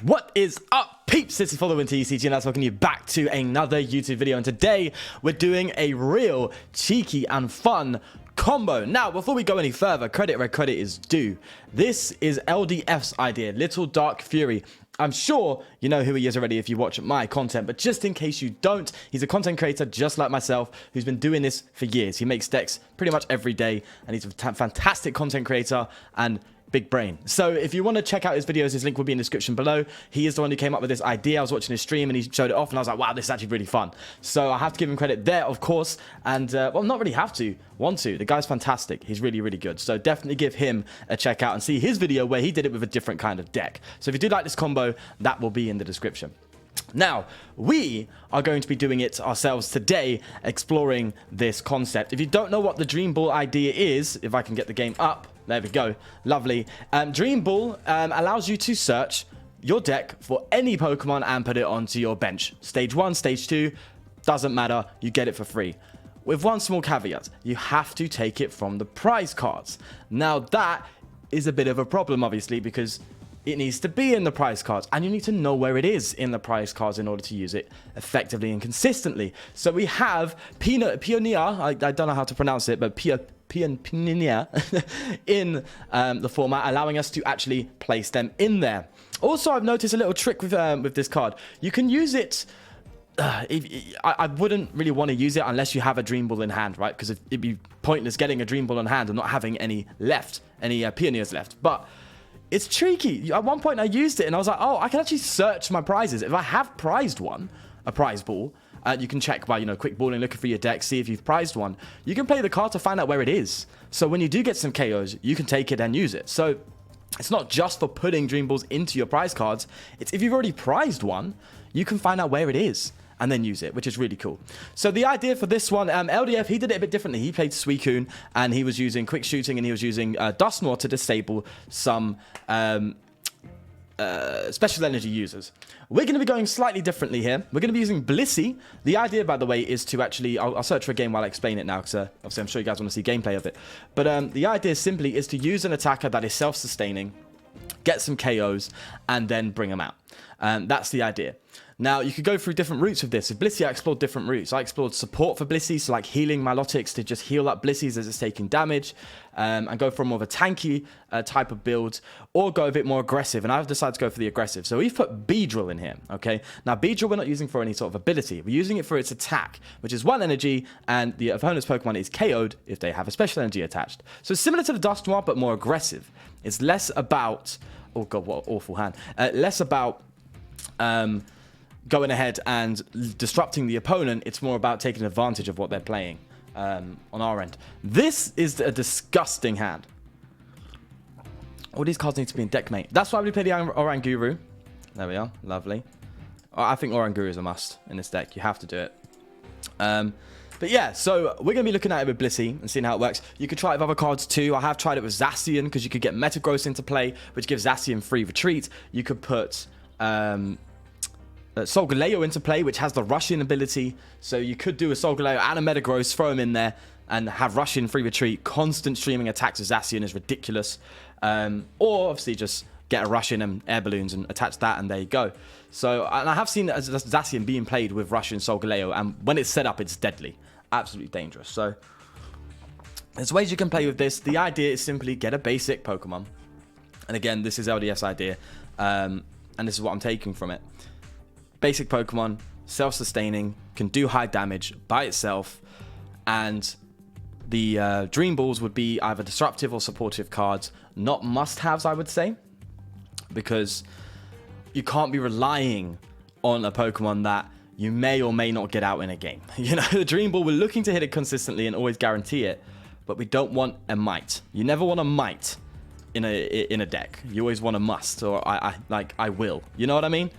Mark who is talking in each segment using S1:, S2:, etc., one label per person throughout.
S1: What is up, peeps? This is Following TCG, and that's welcoming you back to another YouTube video. And today we're doing a real cheeky and fun combo. Now, before we go any further, credit where credit is due. This is LDF's idea, Little Dark Fury. I'm sure you know who he is already if you watch my content, but just in case you don't, he's a content creator just like myself who's been doing this for years. He makes decks pretty much every day, and he's a fantastic content creator and big brain. So if you want to check out his videos, his link will be in the description below. He is the one who came up with this idea. I was watching his stream and he showed it off and I was like, wow, this is actually really fun. So I have to give him credit there, of course. And well, not really have to, want to. The guy's fantastic. He's really, really good. So definitely give him a check out and see his video where he did it with a different kind of deck. So if you do like this combo, that will be in the description. Now, we are going to be doing it ourselves today, exploring this concept. If you don't know what the Dream Ball idea is, if I can get the game up, there we go, lovely. Dream Ball allows you to search your deck for any Pokemon and put it onto your bench. Stage 1, Stage 2, doesn't matter, you get it for free. With one small caveat, you have to take it from the prize cards. Now that is a bit of a problem, obviously, because it needs to be in the prize cards, and you need to know where it is in the prize cards in order to use it effectively and consistently. So we have Peonia, I don't know how to pronounce it, but Peonia in the format, allowing us to actually place them in there. Also, I've noticed a little trick with this card. You can use it. I wouldn't really want to use it unless you have a Dream Ball in hand, right? Because it'd be pointless getting a Dream Ball in hand and not having any left, any Peonias left. But it's tricky. At one point I used it and I was like, oh, I can actually search my prizes. If I have prized one, a prize ball, you can check by, quick balling, looking for your deck, see if you've prized one. You can play the card to find out where it is. So when you do get some KOs, you can take it and use it. So it's not just for putting Dream Balls into your prize cards. It's if you've already prized one, you can find out where it is and then use it, which is really cool. So the idea for this one, LDF, he did it a bit differently. He played Suicune, and he was using quick shooting, and he was using Dusknoir to disable some special energy users. We're going to be going slightly differently here. We're going to be using Blissey. The idea, by the way, is to actually, I'll search for a game while I explain it now, because obviously I'm sure you guys want to see gameplay of it. But the idea simply is to use an attacker that is self-sustaining, get some KOs, and then bring them out. That's the idea. Now, you could go through different routes with this. With Blissey, I explored different routes. I explored support for Blissey, so like healing Milotics to just heal up Blissey's as it's taking damage, and go for more of a tanky type of build, or go a bit more aggressive, and I've decided to go for the aggressive. So we've put Beedrill in here, okay? Now, Beedrill we're not using for any sort of ability. We're using it for its attack, which is 1 energy, and the opponent's Pokemon is KO'd if they have a special energy attached. So it's similar to the Dusknoir, but more aggressive. It's less about, oh god, what an awful hand, less about going ahead and disrupting the opponent. It's more about taking advantage of what they're playing on our end. This is a disgusting hand. All these cards need to be in deck, mate. That's why we play the Oranguru. There we are. Lovely. I think Oranguru is a must in this deck. You have to do it. But yeah, so we're going to be looking at it with Blissey and seeing how it works. You could try it with other cards too. I have tried it with Zacian because you could get Metagross into play, which gives Zacian free retreat. You could put Solgaleo into play, which has the rushing ability. So you could do a Solgaleo and a Metagross, throw them in there, and have rushing, free retreat. Constant streaming attacks with Zacian is ridiculous. Or obviously just get a rushing and air balloons and attach that, and there you go. So, and I have seen Zacian being played with rushing Solgaleo, and when it's set up, it's deadly. Absolutely dangerous. So there's ways you can play with this. The idea is simply get a basic Pokemon. And again, this is LDS idea. And this is what I'm taking from it. Basic Pokemon, self-sustaining, can do high damage by itself, and the Dream Balls would be either disruptive or supportive cards, not must-haves, I would say, because you can't be relying on a Pokemon that you may or may not get out in a game. The Dream Ball, we're looking to hit it consistently and always guarantee it, but we don't want a might. You never want a might in a deck. You always want a must, or I will. You know what I mean?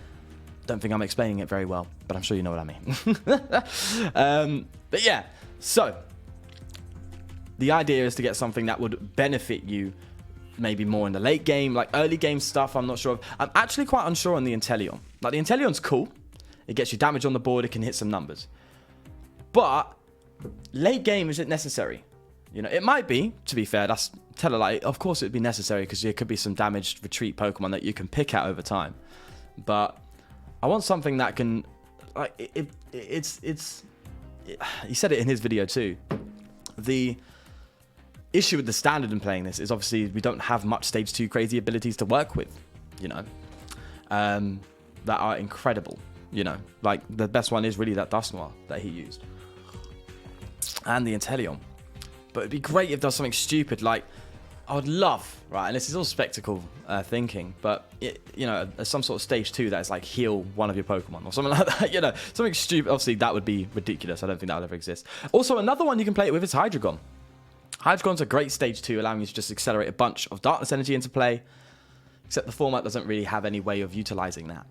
S1: Don't think I'm explaining it very well, but I'm sure you know what I mean. But yeah, so the idea is to get something that would benefit you maybe more in the late game, like early game stuff. I'm not sure of. I'm actually quite unsure on the Inteleon. Like, the Inteleon's cool. It gets you damage on the board. It can hit some numbers. But late game, is it necessary? It might be, to be fair. That's tell a lie. Of course it would be necessary, because there could be some damaged retreat Pokemon that you can pick out over time. but I want something that can, like, he said it in his video too. The issue with the standard in playing this is obviously we don't have much stage 2 crazy abilities to work with, you know, that are incredible, you know, like the best one is really that Dust Noir that he used and the Inteleon. But it'd be great if it does something stupid, like I would love, right, and this is all spectacle thinking, but you know, some sort of stage 2 that is like heal one of your Pokemon or something like that, you know, something stupid. Obviously that would be ridiculous. I don't think that would ever exist. Also, another one you can play it with is Hydreigon. Hydreigon's a great stage 2, allowing you to just accelerate a bunch of darkness energy into play, except the format doesn't really have any way of utilizing that.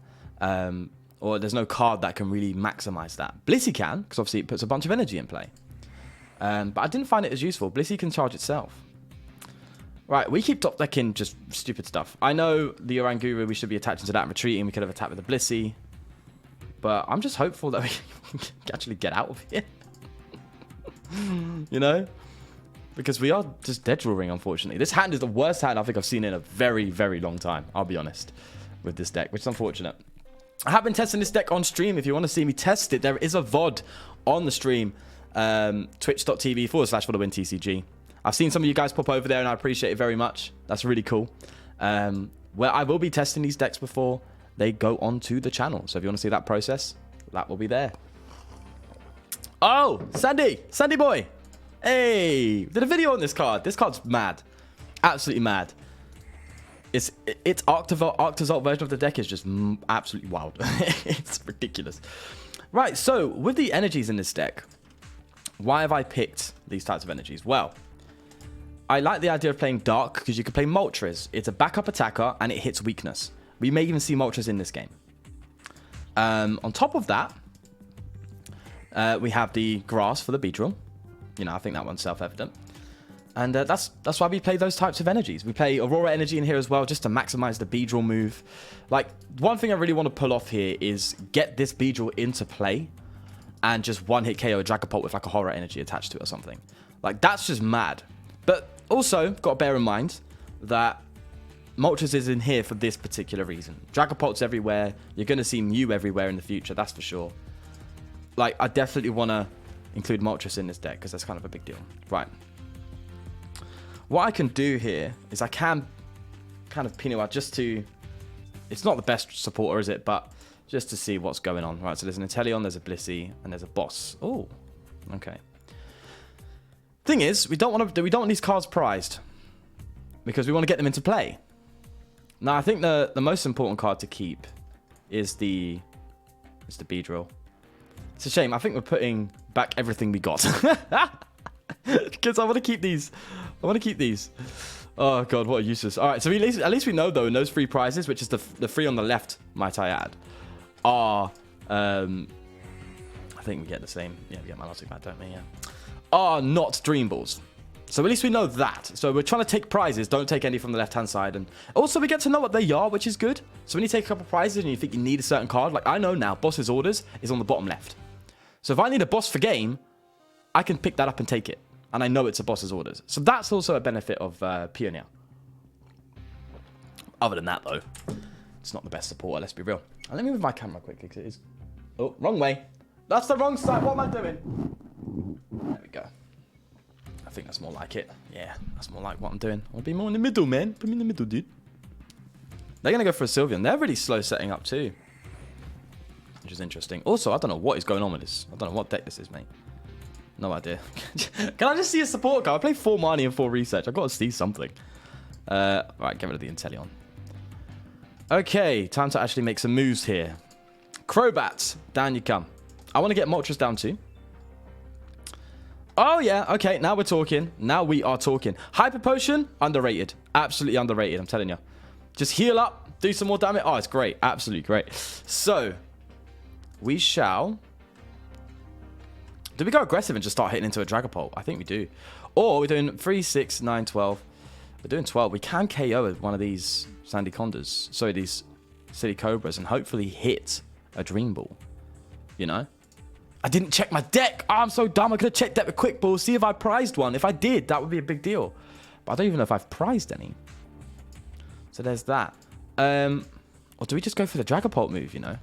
S1: Or there's no card that can really maximize that. Blissey can, because obviously it puts a bunch of energy in play. But I didn't find it as useful. Blissey can charge itself. Right, we keep top decking just stupid stuff. I know the Oranguru, we should be attaching to that and retreating. We could have attacked with the Blissey. But I'm just hopeful that we can actually get out of here. You know? Because we are just dead drawing, unfortunately. This hand is the worst hand I think I've seen in a very, very long time. I'll be honest with this deck, which is unfortunate. I have been testing this deck on stream. If you want to see me test it, there is a VOD on the stream. Twitch.tv/ForTheWinTCG. I've seen some of you guys pop over there, and I appreciate it very much. That's really cool. Where I will be testing these decks before they go onto the channel. So if you want to see that process, that will be there. Oh, Sandy boy. Hey, did a video on this card. This card's mad. Absolutely mad. Its Arctozolt version of the deck is just absolutely wild. It's ridiculous. Right, so with the energies in this deck, why have I picked these types of energies? Well, I like the idea of playing Dark because you can play Moltres. It's a backup attacker and it hits weakness. We may even see Moltres in this game. On top of that, we have the Grass for the Beedrill. You know, I think that one's self-evident. And that's why we play those types of energies. We play Aurora Energy in here as well, just to maximize the Beedrill move. Like, one thing I really want to pull off here is get this Beedrill into play and just one-hit KO a Dragapult with like a Horror Energy attached to it or something. Like, that's just mad. But also, got to bear in mind that Moltres is in here for this particular reason. Dragapult's everywhere. You're going to see Mew everywhere in the future, that's for sure. Like, I definitely want to include Moltres in this deck because that's kind of a big deal. Right. What I can do here is I can kind of pin it out just to... It's not the best supporter, is it? But just to see what's going on. Right, so there's an Inteleon, there's a Blissey, and there's a boss. Oh, okay. Thing is, we don't want these cards prized because we want to get them into play. Now, I think the most important card to keep is the Beedrill. It's a shame. I think we're putting back everything we got. Because I want to keep these. Oh, God, what a useless. All right, so at least we know, though, in those 3 prizes, which is the 3 on the left, might I add, are... I think we get the same. Yeah, we get Milotic back, don't we? Yeah. Are not Dream Balls. So at least we know that. So we're trying to take prizes. Don't take any from the left-hand side. And also, we get to know what they are, which is good. So when you take a couple of prizes and you think you need a certain card, like I know now, Boss's Orders is on the bottom left. So if I need a boss for game, I can pick that up and take it. And I know it's a Boss's Orders. So that's also a benefit of Peonia. Other than that, though, it's not the best supporter, let's be real. And let me move my camera quickly, because it is... Oh, wrong way. That's the wrong side. What am I doing? There we go. I think that's more like it. Yeah, that's more like what I'm doing. I'll be more in the middle, man. Put me in the middle, dude. They're going to go for a Sylveon. They're really slow setting up, too. Which is interesting. Also, I don't know what is going on with this. I don't know what deck this is, mate. No idea. Can I just see a support card? I play 4 Marnie and 4 Research. I've got to see something. Right, get rid of the Inteleon. Okay, time to actually make some moves here. Crobat, down you come. I want to get Moltres down too. Oh, yeah. Okay, now we're talking. Now we are talking. Hyper Potion, underrated. Absolutely underrated, I'm telling you. Just heal up, do some more damage. Oh, it's great. Absolutely great. So, we shall... Do we go aggressive and just start hitting into a Dragapult? I think we do. Or we're doing 3, 6, 9, 12. We're doing 12. We can KO one of these Sandy Condas. Sorry, these City Cobras. And hopefully hit a Dream Ball. You know? I didn't check my deck. Oh, I'm so dumb. I could have checked that with Quick Ball. See if I prized one. If I did, that would be a big deal. But I don't even know if I've prized any. So there's that. Or do we just go for the Dragapult move, you know?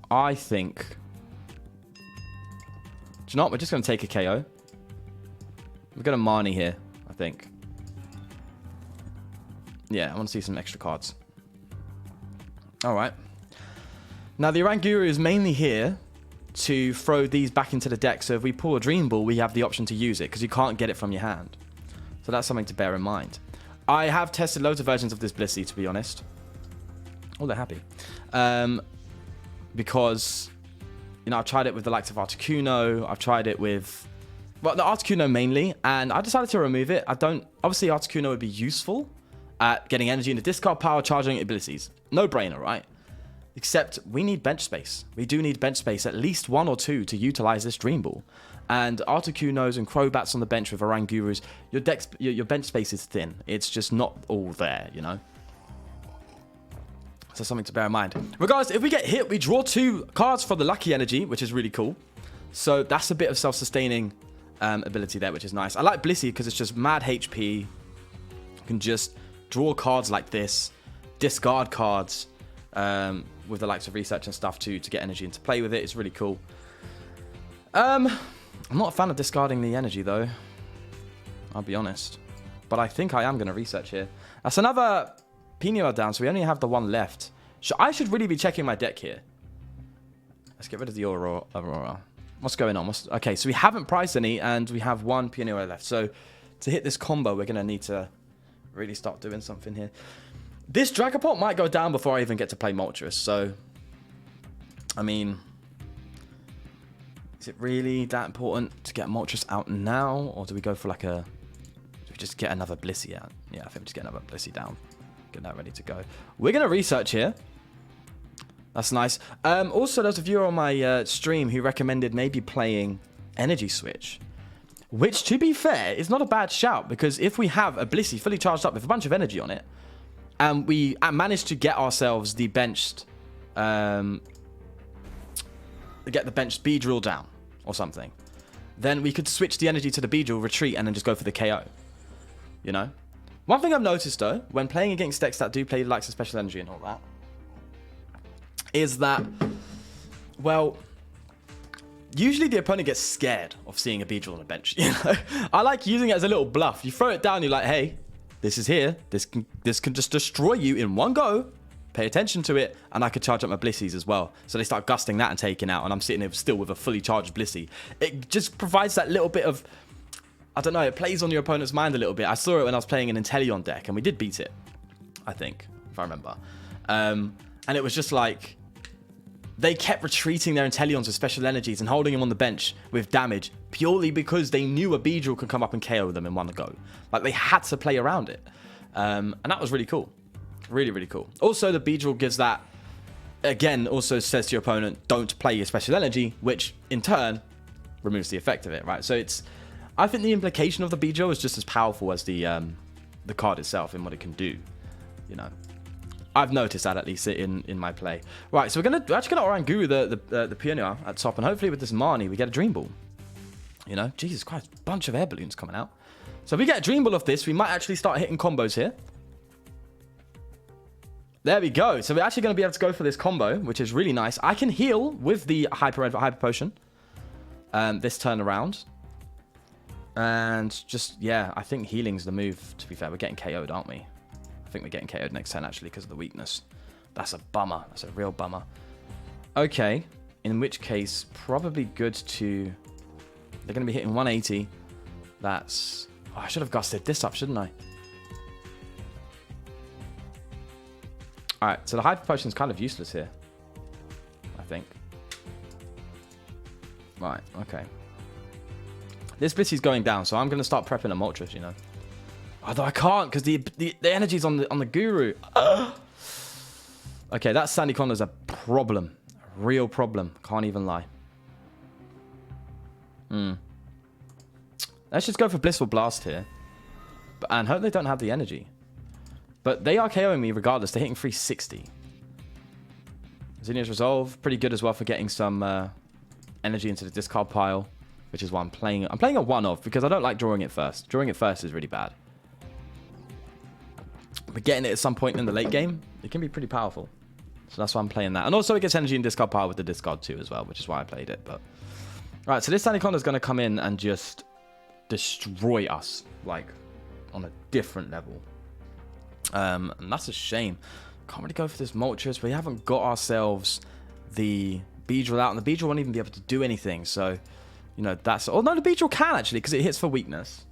S1: I think... Do you know what? We're just going to take a KO. We're going to Marnie here, I think. Yeah, I want to see some extra cards. Alright. Now, the Oranguru is mainly here to throw these back into the deck. So if we pull a Dream Ball, we have the option to use it because you can't get it from your hand. So that's something to bear in mind. I have tested loads of versions of this Blissey, to be honest. Oh, they're happy. Because, you know, I've tried it with the likes of Articuno. I've tried it with, well, the Articuno mainly. And I decided to remove it. Obviously, Articuno would be useful at getting energy into discard power, charging abilities. No brainer, right? Except we need bench space. We do need bench space, at least 1 or 2 to utilize this Dream Ball. And Articunos and Crobats on the bench with Orangurus, your bench space is thin. It's just not all there, you know? So something to bear in mind. Regardless, if we get hit, we draw 2 cards for the Lucky Energy, which is really cool. So that's a bit of self-sustaining ability there, which is nice. I like Blissey because it's just mad HP. You can just draw cards like this, discard cards with the likes of research and stuff to get energy into play with it. It's really cool. I'm not a fan of discarding the energy though, I'll be honest. But I think I am going to research here. That's another Peonia down, so we only have the 1 left. I should really be checking my deck here. Let's get rid of the Aurora. What's going on? Okay, so we haven't priced any, and we have 1 Peonia left. So to hit this combo, we're going to need to really start doing something here. This Dragapult might go down before I even get to play Moltres. So, I mean, is it really that important to get Moltres out now? Or do we go for like do we just get another Blissey out? Yeah, I think we just get another Blissey down. Get that ready to go. We're going to research here. That's nice. Also, there's a viewer on my stream who recommended maybe playing Energy Switch. Which, to be fair, is not a bad shout. Because if we have a Blissey fully charged up with a bunch of energy on it, and we manage to get ourselves the benched... get the benched Beedrill down or something, then we could switch the energy to the Beedrill, retreat, and then just go for the KO. You know? One thing I've noticed, though, when playing against decks that do play the likes of Special Energy and all that, is that, well, usually the opponent gets scared of seeing a Beedrill on a bench. You know? I like using it as a little bluff. You throw it down, you're like, hey, this is here. This can just destroy you in one go. Pay attention to it, and I could charge up my Blisseys as well. So they start gusting that and taking out, and I'm sitting there still with a fully charged Blissey. It just provides that little bit of, I don't know, it plays on your opponent's mind a little bit. I saw it when I was playing an Inteleon deck, and we did beat it, I think, if I remember. And it was just like, they kept retreating their Inteleons with special energies and holding them on the bench with damage purely because they knew a Beedrill could come up and KO them in one go. Like, they had to play around it. And that was really cool. Really, really cool. Also, the Beedrill gives that, again, also says to your opponent, don't play your special energy, which in turn removes the effect of it, right? So it's, I think the implication of the Beedrill is just as powerful as the card itself and what it can do, you know. I've noticed that, at least, in my play. Right, so we're actually going to Oranguru the Peonia at top, and hopefully with this Marnie, we get a Dream Ball. You know, Jesus Christ, a bunch of Air Balloons coming out. So if we get a Dream Ball off this, we might actually start hitting combos here. There we go. So we're actually going to be able to go for this combo, which is really nice. I can heal with the Hyper Potion this turn around. And just, yeah, I think healing's the move, to be fair. We're getting KO'd, aren't we? I think we're getting KO'd next turn, actually, because of the weakness. That's a bummer. That's a real bummer. Okay. In which case, probably good to... They're going to be hitting 180. That's... Oh, I should have gusted this up, shouldn't I? Alright, so the Hyper Potion's kind of useless here. I think. Right, okay. This Blissey's going down, so I'm going to start prepping a Moltres, you know. Although I can't, because the energy's on the Guru. Okay, that Sandy Connor's a problem. A real problem. Can't even lie. Let's just go for Blissful Blast here. And hope they don't have the energy. But they are KOing me regardless. They're hitting 360. Zinnia's Resolve. Pretty good as well for getting some energy into the discard pile which is why I'm playing it. I'm playing a one-off because I don't like drawing it first. Drawing it first is really bad. But getting it at some point in the late game, it can be pretty powerful. So that's why I'm playing that. And also it gets energy and discard power with the discard too as well, which is why I played it. But right, so this Anaconda is going to come in and just destroy us, like, on a different level. And that's a shame. Can't really go for this Moltres. We haven't got ourselves the Beedrill out, and the Beedrill won't even be able to do anything. So, you know, that's... Oh, no, the Beedrill can, actually, because it hits for weakness.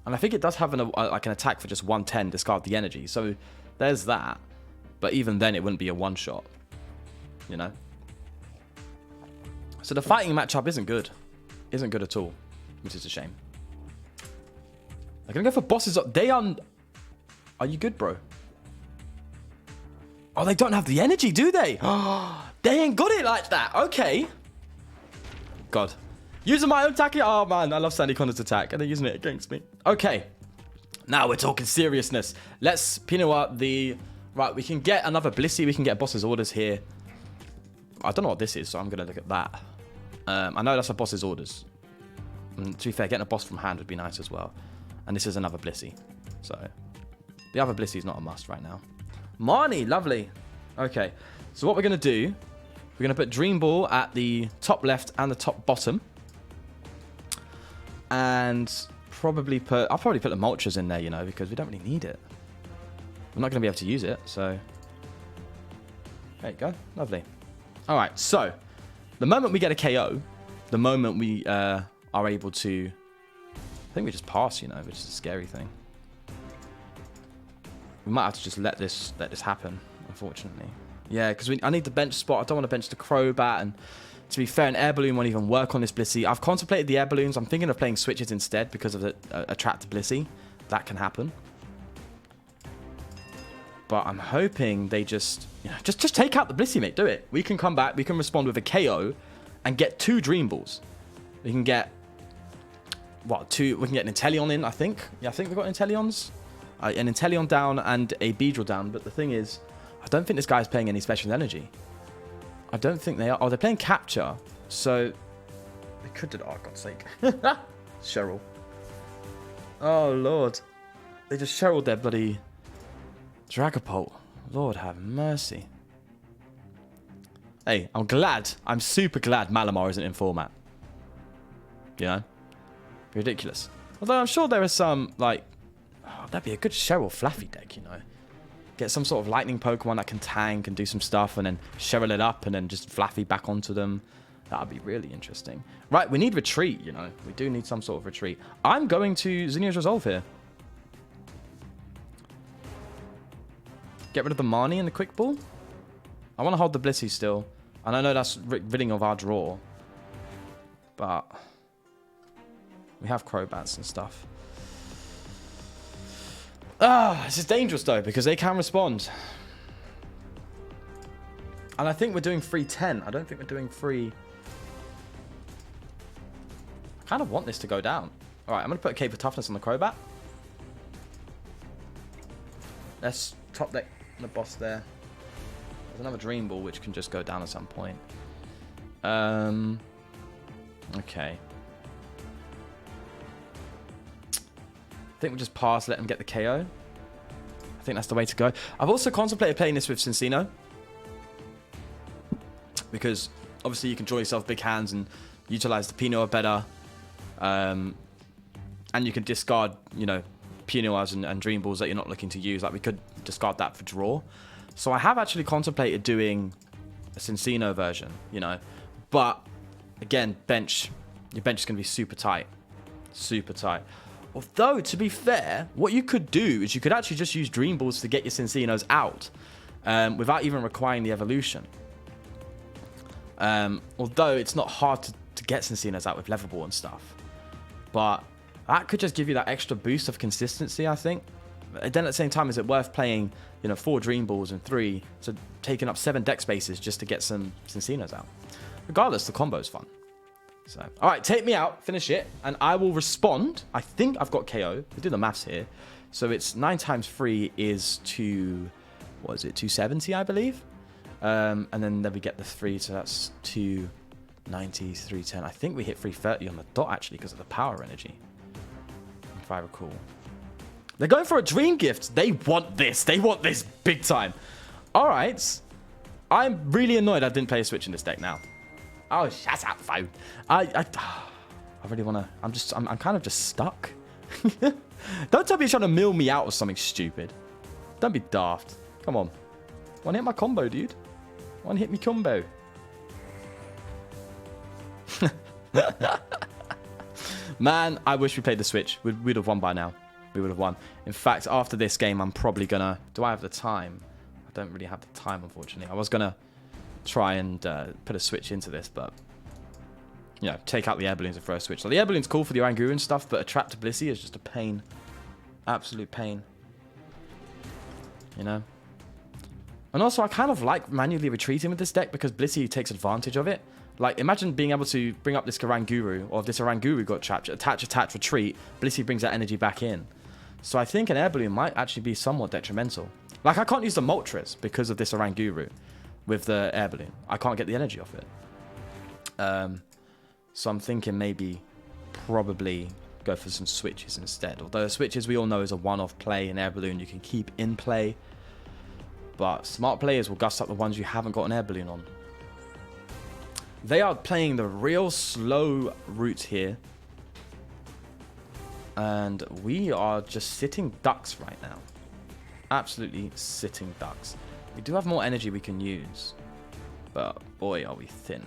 S1: And I think it does have like an attack for just 110, discard the energy. So, there's that. But even then, it wouldn't be a one-shot. You know? So, the fighting matchup isn't good. Isn't good at all. Which is a shame. They're going to go for bosses. They are... Are you good, bro? Oh, they don't have the energy, do they? They ain't got it like that. Okay. God. Using my own attack. Oh, man. I love Sandy Connor's attack. And they're using it against me. Okay. Now we're talking seriousness. Let's Peonia the... Right, we can get another Blissey. We can get boss's orders here. I don't know what this is, so I'm going to look at that. I know that's a boss's orders. And to be fair, getting a boss from hand would be nice as well. And this is another Blissey. So... The other Blissey is not a must right now. Marnie, lovely. Okay, so what we're going to do, we're going to put Dream Ball at the top left and the top bottom. And probably I'll probably put the Moltres in there, you know, because we don't really need it. We're not going to be able to use it, so... There you go, lovely. All right, so the moment we get a KO, the moment we are able to... I think we just pass, you know, which is a scary thing. We might have to just let this happen, unfortunately. Yeah, because I need the bench spot. I don't want to bench the Crobat. And to be fair, an Air Balloon won't even work on this Blissey. I've contemplated the Air Balloons. I'm thinking of playing switches instead because of the attract Blissey. That can happen. But I'm hoping they just, you know, just take out the Blissey, mate. Do it. We can come back. We can respond with a KO and get 2 Dream Balls. We can get, what, 2? We can get an Inteleon in, I think. Yeah, I think we've got Inteleons. An Inteleon down and a Beedrill down. But the thing is, I don't think this guy's playing any special energy. I don't think they are. Oh, they're playing capture. So, they could do... Oh, God's sake. Cheryl. Oh, Lord. They just Cheryl their bloody Dragapult. Lord have mercy. Hey, I'm glad. I'm super glad Malamar isn't in format. You know? Ridiculous. Although I'm sure there are some, like... Oh, that'd be a good Cheryl Fluffy deck, you know. Get some sort of lightning Pokemon that can tank and do some stuff and then Cheryl it up and then just Fluffy back onto them. That'd be really interesting. Right, we need retreat, you know. We do need some sort of retreat. I'm going to Zinnia's Resolve here. Get rid of the Marnie and the Quick Ball. I want to hold the Blissey still. And I know that's ridding of our draw. But we have Crobats and stuff. Ah, this is dangerous though, because they can respond. And I think we're doing free 10. I don't think we're doing free... I kind of want this to go down. Alright, I'm going to put a Cape of Toughness on the Crobat. Let's top deck the boss there. There's another Dream Ball, which can just go down at some point. Okay. I think we'll just pass, let him get the KO. I think that's the way to go. I've also contemplated playing this with Cincino. Because, obviously, you can draw yourself big hands and utilize the Peonia better. And you can discard, you know, Peonias and Dream Balls that you're not looking to use. Like, we could discard that for draw. So I have actually contemplated doing a Cincino version, you know. But, again, bench. Your bench is going to be super tight. Super tight. Although, to be fair, what you could do is you could actually just use Dream Balls to get your Cincinos out without even requiring the evolution. Although it's not hard to get Cincinos out with Level Ball and stuff. But that could just give you that extra boost of consistency, I think. And then at the same time, is it worth playing, you know, 4 Dream Balls and 3, so taking up 7 deck spaces just to get some Cincinos out? Regardless, the combo's fun. So, all right, take me out, finish it, and I will respond. I think I've got KO. We do the maths here. So it's 9 times 3 is what is it, 270, I believe. And then we get the 3, so that's 2, 90, 310. I think we hit 330 on the dot, actually, because of the power energy. If I recall. They're going for a dream gift. They want this. They want this big time. All right. I'm really annoyed I didn't play a switch in this deck now. Oh, shut up, phone. I really want to... I'm kind of just stuck. Don't tell me you're trying to mill me out or something stupid. Don't be daft. Come on. One hit my combo, dude. One hit me combo. Man, I wish we played the switch. We'd have won by now. We would have won. In fact, after this game, I'm probably going to... Do I have the time? I don't really have the time, unfortunately. I was going to try and put a switch into this, but... You know, take out the Air Balloons and throw a switch. So the Air Balloon's cool for the Oranguru and stuff, but a trap to Blissey is just a pain. Absolute pain. You know? And also, I kind of like manually retreating with this deck because Blissey takes advantage of it. Like, imagine being able to bring up this Oranguru, or if this Oranguru got trapped, attach, retreat, Blissey brings that energy back in. So I think an Air Balloon might actually be somewhat detrimental. Like, I can't use the Moltres because of this Oranguru with the Air Balloon. I can't get the energy off it. So I'm thinking maybe probably go for some switches instead. Although switches we all know is a one-off play. An Air Balloon you can keep in play. But smart players will gust up the ones you haven't got an Air Balloon on. They are playing the real slow route here. And we are just sitting ducks right now. Absolutely sitting ducks. We do have more energy we can use. But boy, are we thin.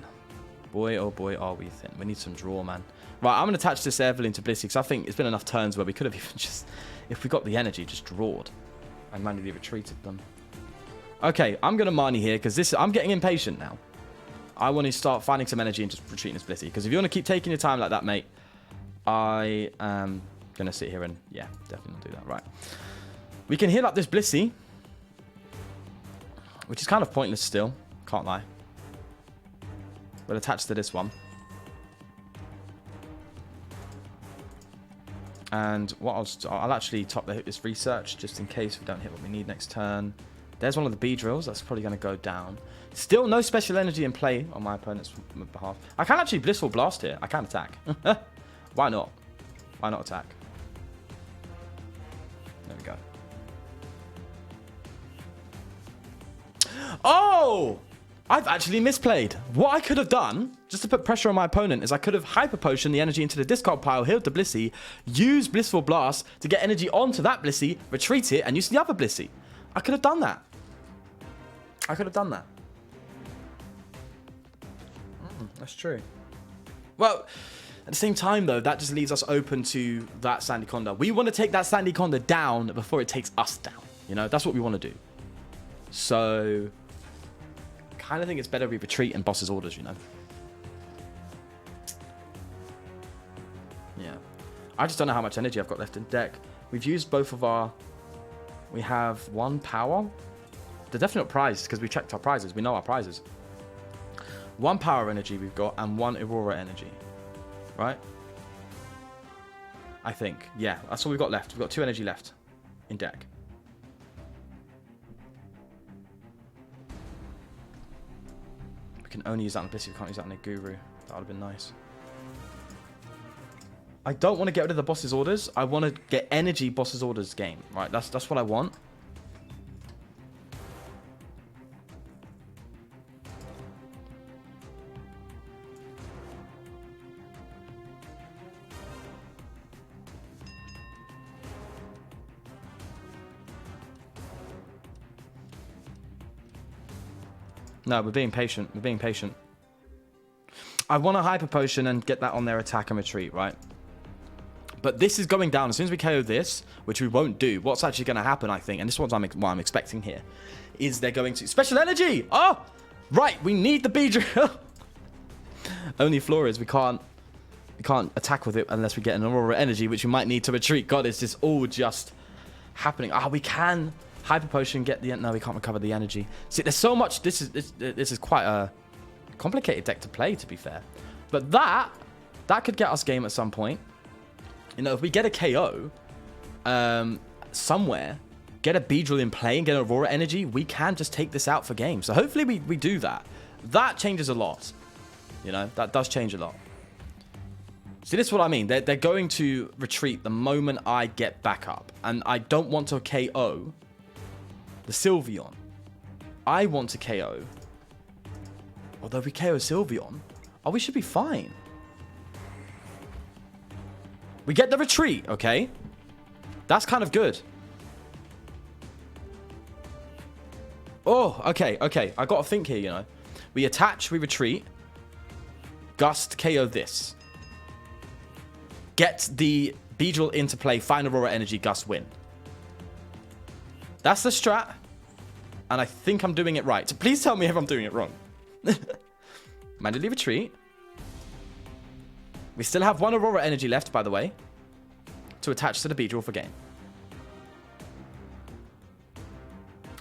S1: Boy, oh boy, are we thin. We need some draw, man. Right, I'm going to attach this Air Balloon to Blissey because I think it's been enough turns where we could have even just, if we got the energy, just drawed and manually retreated them. Okay, I'm going to Marnie here because I'm getting impatient now. I want to start finding some energy and just retreating this Blissey. Because if you want to keep taking your time like that, mate, I am going to sit here and, yeah, definitely not do that. Right. We can heal up this Blissey, which is kind of pointless still. Can't lie. We'll attach to this one. And what I'll actually top this research just in case we don't hit what we need next turn. There's one of the Beedrills. That's probably going to go down. Still no special energy in play on my opponent's behalf. I can actually Blissful Blast here. I can attack. Why not? Why not attack? There we go. Oh! I've actually misplayed. What I could have done, just to put pressure on my opponent, is I could have Hyper Potion the energy into the discard pile, healed the Blissey, use Blissful Blast to get energy onto that Blissey, retreat it, and use the other Blissey. I could have done that. I could have done that. That's true. Well, at the same time, though, that just leaves us open to that Sandaconda. We want to take that Sandaconda down before it takes us down. You know, that's what we want to do. So... kind of think it's better we retreat and boss's orders, you know. Yeah. I just don't know how much energy I've got left in deck. We've used both of our... We have one power. The definite prize, because we checked our prizes. We know our prizes. One power energy we've got and one Aurora energy. Right? I think. Yeah, that's all we've got left. We've got 2 energy left in deck. Can only use that on Blissey. We can't use that on a Guru. That would have been nice. I don't want to get rid of the boss's orders. I want to get energy boss's orders game. Right, that's what I want. No, we're being patient. We're being patient. I want a Hyper Potion and get that on their attack and retreat, right? But this is going down. As soon as we KO this, which we won't do, what's actually going to happen, I think, and this is what I'm expecting here, is they're going to... Special energy! Oh! Right, we need the Beedrill. Only flaw is we can't attack with it unless we get an Aurora Energy, which we might need to retreat. God, is this all just happening? Ah, we can... Hyper Potion, get the... No, we can't recover the energy. See, there's so much... This is quite a complicated deck to play, to be fair. But that could get us game at some point. You know, if we get a KO somewhere, get a Beedrill in play and get Aurora Energy, we can just take this out for game. So hopefully we do that. That changes a lot. You know, that does change a lot. See, this is what I mean. They're going to retreat the moment I get back up. And I don't want to KO the Sylveon. I want to KO. Although we KO Sylveon, oh, we should be fine. We get the retreat, okay? That's kind of good. Oh, okay, okay. I got to think here, you know. We attach, we retreat. Gust, KO this. Get the Beedrill into play, find Aurora Energy, Gust, win. That's the strat. And I think I'm doing it right. So please tell me if I'm doing it wrong. Manually retreat. We still have one Aurora Energy left, by the way, to attach to the Beedrill for game.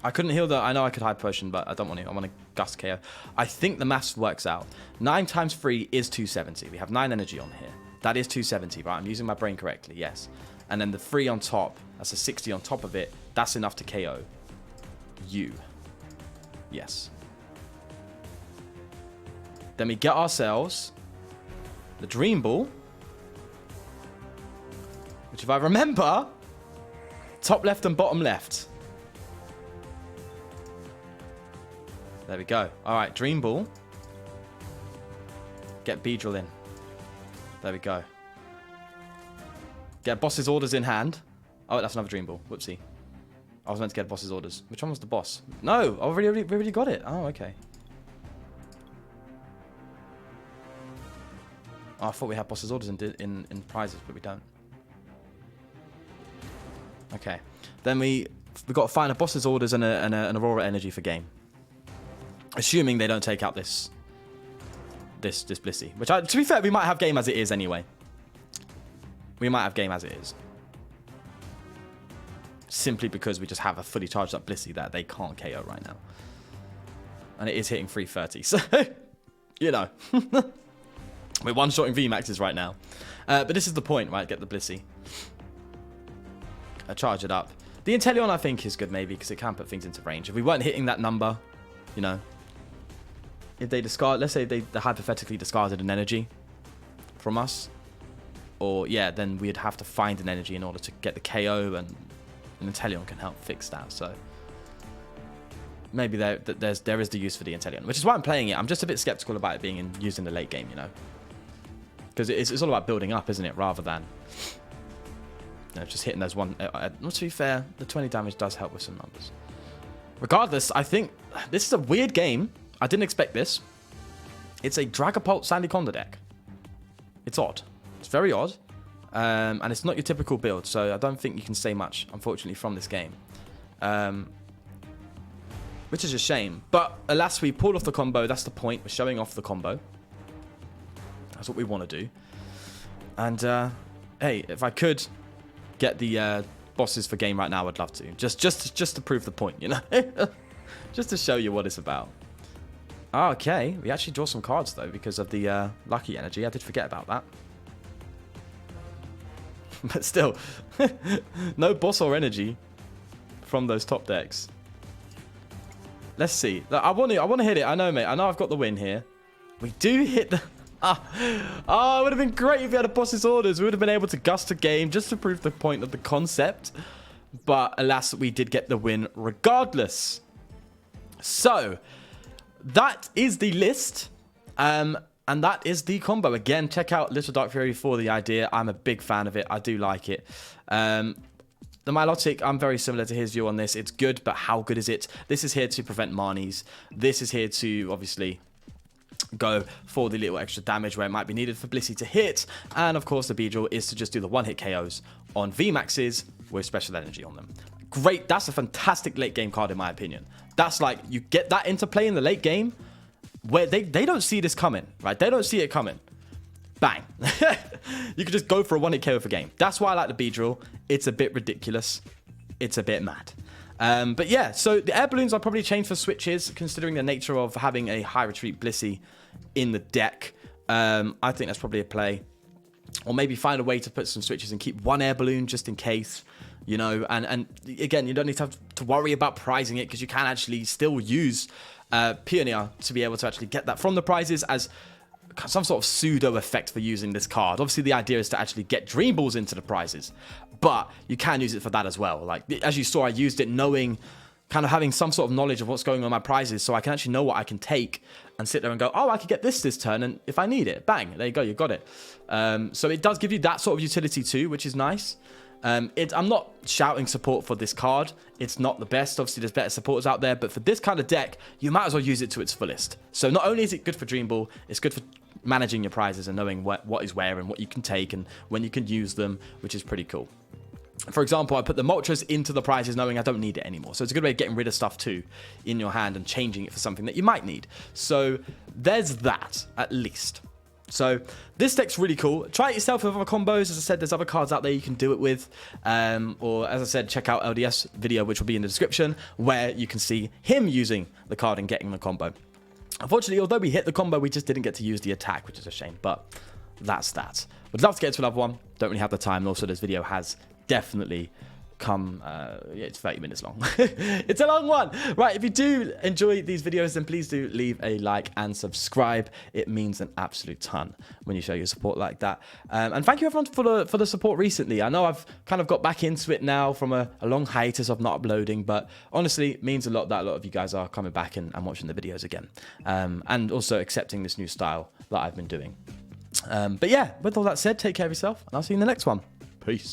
S1: I couldn't heal the... I know I could Hyper Potion, but I don't want to. I want to Gust KO. I think the maths works out. 9 times 3 is 270. We have 9 energy on here. That is 270, right? I'm using my brain correctly, yes. And then the 3 on top, that's a 60 on top of it. That's enough to KO you. Yes. Then we get ourselves the Dream Ball, which, if I remember, top left and bottom left. There we go. All right, Dream Ball. Get Beedrill in. There we go. Get boss's orders in hand. Oh, that's another Dream Ball. Whoopsie. I was meant to get boss's orders. Which one was the boss? No, I already got it. Oh, okay. Oh, I thought we had boss's orders in prizes, but we don't. Okay. Then we got to find a boss's orders and an Aurora Energy for game. Assuming they don't take out this Blissey. Which, to be fair, we might have game as it is anyway. We might have game as it is. Simply because we just have a fully charged up Blissey that they can't KO right now. And it is hitting 330. So, you know. We're one-shotting VMAXs right now. But this is the point, right? Get the Blissey. Charge it up. The Inteleon, I think, is good maybe because it can put things into range. If we weren't hitting that number, you know. If they discard, let's say they hypothetically discarded an energy from us. Or, yeah, then we'd have to find an energy in order to get the KO, and an Inteleon can help fix that. So, maybe there is the use for the Inteleon, which is why I'm playing it. I'm just a bit skeptical about it being used in the late game, you know. Because it's all about building up, isn't it? Rather than, you know, just hitting those one. Not to be fair, the 20 damage does help with some numbers. Regardless, I think this is a weird game. I didn't expect this. It's a Dragapult Sandaconda deck. It's odd. It's very odd. And it's not your typical build, so I don't think you can say much, unfortunately, from this game. Which is a shame. But alas, we pulled off the combo. That's the point. We're showing off the combo. That's what we want to do. And, hey, if I could get the bosses for game right now, I'd love to. Just to prove the point, you know? Just to show you what it's about. Okay, we actually draw some cards, though, because of the Lucky Energy. I did forget about that. But still, no boss or energy from those top decks. Let's see. I want to hit it. I know, mate. I know I've got the win here. We do hit the... Oh, it would have been great if we had a boss's orders. We would have been able to gust a game just to prove the point of the concept. But alas, we did get the win regardless. So, that is the list. And that is the combo. Again, check out Little Dark Fury for the idea. I'm a big fan of it. I do like it. The Milotic, I'm very similar to his view on this. It's good, but how good is it? This is here to prevent Marnies. This is here to, obviously, go for the little extra damage where it might be needed for Blissey to hit. And, of course, the Beedrill is to just do the one-hit KOs on VMAXs with special energy on them. Great. That's a fantastic late-game card, in my opinion. That's like, you get that into play in the late game, where they don't see this coming, right? They don't see it coming. Bang. You could just go for a one-hit KO for game. That's why I like the Beedrill. It's a bit ridiculous. It's a bit mad. But yeah, so the Air Balloons I'll probably change for switches, considering the nature of having a high retreat Blissey in the deck. I think that's probably a play. Or maybe find a way to put some switches and keep one Air Balloon just in case, you know. And again, you don't need to worry about prizing it because you can actually still use... Peonia to be able to actually get that from the prizes, as some sort of pseudo effect for using this card. Obviously, the idea is to actually get Dream Balls into the prizes, but you can use it for that as well. Like, as you saw, I used it knowing, kind of having some sort of knowledge of what's going on in my prizes, so I can actually know what I can take and sit there and go, oh, I could get this turn, and if I need it, bang, there you go, you got it. So it does give you that sort of utility too, which is nice. I'm not shouting support for this card. It's not the best. Obviously, there's better supporters out there, but for this kind of deck, you might as well use it to its fullest. So not only is it good for Dream Ball, it's good for managing your prizes and knowing what is where and what you can take and when you can use them, which is pretty cool. For example, I put the Moltres into the prizes knowing I don't need it anymore. So it's a good way of getting rid of stuff too in your hand and changing it for something that you might need. So there's that, at least. So this deck's really cool. Try it yourself with other combos. As I said, there's other cards out there you can do it with. Or as I said, check out LDS video, which will be in the description, where you can see him using the card and getting the combo. Unfortunately, although we hit the combo, we just didn't get to use the attack, which is a shame. But that's that. Would love to get to another one. Don't really have the time. And also, this video has definitely come it's 30 minutes long. It's a long one. Right, if you do enjoy these videos, then please do leave a like and subscribe. It means an absolute ton when you show your support like that. And thank you everyone for the support recently. I know I've kind of got back into it now from a long hiatus of not uploading, but honestly, it means a lot that a lot of you guys are coming back and watching the videos again, and also accepting this new style that I've been doing. But yeah, with all that said, take care of yourself, and I'll see you in the next one. Peace.